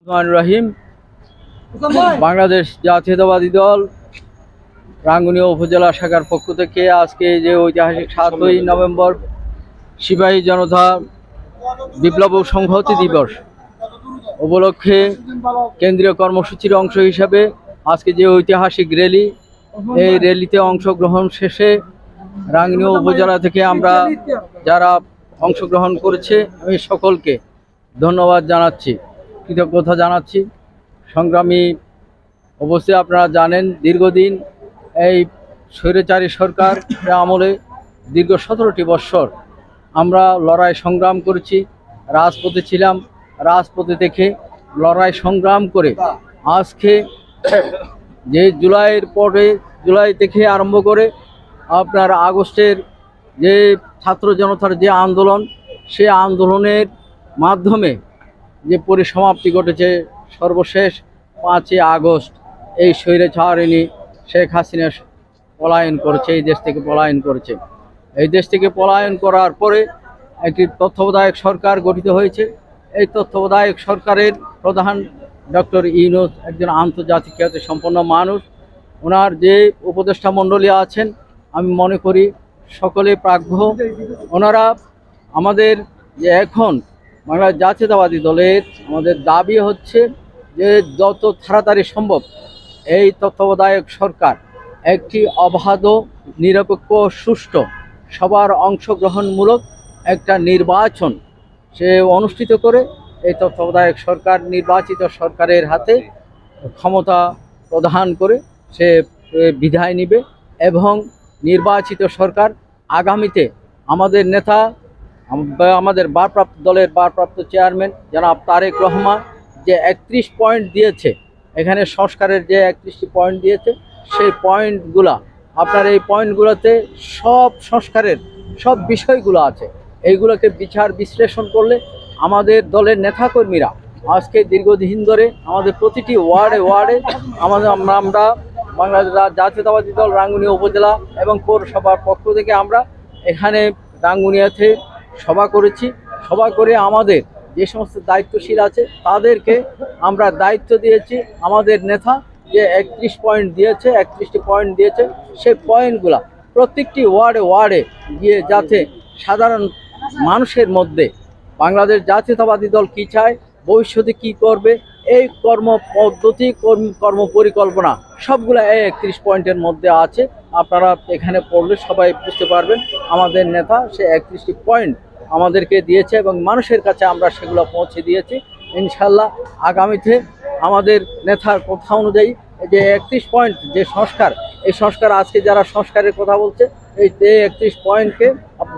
রহিম। বাংলাদেশ জাতীয়তাবাদী দল রাঙ্গুনিয়া উপজেলা শাখার পক্ষ থেকে আজকে যে ঐতিহাসিক 7ই নভেম্বর সিপাহী জনতা বিপ্লব ও সংহতি দিবস উপলক্ষে কেন্দ্রীয় কর্মসূচির অংশ হিসাবে আজকে যে ঐতিহাসিক র্যালি, এই র্যালিতে অংশগ্রহণ শেষে রাঙ্গুনিয়া উপজেলা থেকে আমরা যারা অংশগ্রহণ করেছে আমি সকলকে ধন্যবাদ জানাচ্ছি, কৃতজ্ঞতা জানাচ্ছি। সংগ্রামী অবশ্যই আপনারা জানেন, দীর্ঘদিন এই স্বৈরাচারী সরকার আমলে দীর্ঘ 17টি বৎসর আমরা লড়াই সংগ্রাম করেছি, রাজপথে ছিলাম। রাজপথে থেকে লড়াই সংগ্রাম করে আজকে যে জুলাইয়ের পরে, জুলাই থেকে আরম্ভ করে আপনার আগস্টের যে ছাত্র জনতার যে আন্দোলন, সে আন্দোলনের মাধ্যমে যে পরিসমাপ্তি ঘটেছে, সর্বশেষ 5ই আগস্ট এই স্বৈরাচারিণী শেখ হাসিনা পলায়ন করেছে, এই দেশ থেকে পলায়ন করেছে। এই দেশ থেকে পলায়ন করার পরে একটি তত্ত্বাবধায়ক সরকার গঠিত হয়েছে। এই তত্ত্বাবধায়ক সরকারের প্রধান ডক্টর ইউনূস একজন আন্তর্জাতিক খ্যাতি সম্পন্ন মানুষ। ওনার যে উপদেষ্টা মণ্ডলী আছেন, আমি মনে করি সকলে প্রাজ্ঞ। ওনারা আমাদের যে এখন বাংলাদেশ জাতীয়তাবাদী দলের আমাদের দাবি হচ্ছে যে যত তাড়াতাড়ি সম্ভব এই তত্ত্বাবধায়ক সরকার একটি অবাধ, নিরপেক্ষ, সুষ্ঠু, সবার অংশগ্রহণমূলক একটা নির্বাচন সে অনুষ্ঠিত করে এই তত্ত্বাবধায়ক সরকার নির্বাচিত সরকারের হাতে ক্ষমতা প্রদান করে সে বিদায় নেবে। এবং নির্বাচিত সরকার আগামীতে আমাদের নেতা, আমাদের ভারপ্রাপ্ত দলের ভারপ্রাপ্ত চেয়ারম্যান জনাব তারেক রহমান যে 31 পয়েন্ট দিয়েছে, এখানে সংস্কারের যে 31টি পয়েন্ট দিয়েছে, সেই পয়েন্টগুলা আপনার এই পয়েন্টগুলোতে সব সংস্কারের সব বিষয়গুলো আছে। এইগুলোকে বিচার বিশ্লেষণ করলে আমাদের দলের নেতাকর্মীরা আজকে দীর্ঘদিন ধরে আমাদের প্রতিটি ওয়ার্ডে ওয়ার্ডে আমরা বাংলাদেশ জাতীয়তাবাদী দল রাঙ্গুনিয়া উপজেলা এবং পৌরসভার পক্ষ থেকে আমরা এখানে রাঙ্গুনিয়াতে সভা করেছি। সভা করে আমাদের যে সমস্ত দায়িত্বশীল আছে তাদেরকে আমরা দায়িত্ব দিয়েছি। আমাদের নেতা যে 31 পয়েন্ট দিয়েছে, 31টি পয়েন্ট দিয়েছে, সেই পয়েন্টগুলা প্রত্যেকটি ওয়ার্ডে ওয়ার্ডে গিয়ে যাতে সাধারণ মানুষের মধ্যে বাংলাদেশ জাতীয়তাবাদী দল কী চায়, ভবিষ্যতে কী করবে, এই কর্মপদ্ধতি, কর্ম পরিকল্পনা সবগুলো এই 31 পয়েন্টের মধ্যে আছে। আপনারা এখানে পড়লে সবাই বুঝতে পারবেন আমাদের নেতা সে 31টি পয়েন্ট আমাদেরকে দিয়েছে এবং মানুষের কাছে আমরা সেগুলো পৌঁছে দিয়েছি। ইনশাল্লাহ আগামীতে আমাদের নেতার কথা অনুযায়ী যে 31 পয়েন্ট যে সংস্কার, এই সংস্কার আজকে যারা সংস্কারের কথা বলছে, এই 31 পয়েন্টকে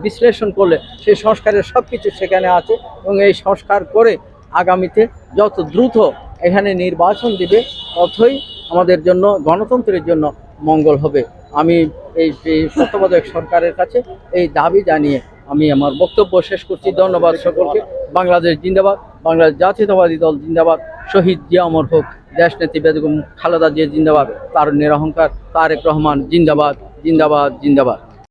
বিশ্লেষণ করলে সেই সংস্কারের সব কিছু সেখানে আছে এবং এই সংস্কার করে আগামীতে যত দ্রুত এখানে নির্বাচন দিবে ততই আমাদের জন্য, গণতন্ত্রের জন্য মঙ্গল হবে। আমি এই তত্ত্বাবধায়ক সরকারের কাছে এই দাবি জানিয়ে আমি আমার বক্তব্য শেষ করছি। ধন্যবাদ সকলকে। বাংলাদেশ জিন্দাবাদ, বাংলাদেশ জাতীয়তাবাদী দল জিন্দাবাদ। শহীদ জিয়া অমর হোক, দেশনেত্রী বেগম খালেদা জিয়া জিন্দাবাদ, তার নিরহংকার তারেক রহমান জিন্দাবাদ, জিন্দাবাদ, জিন্দাবাদ।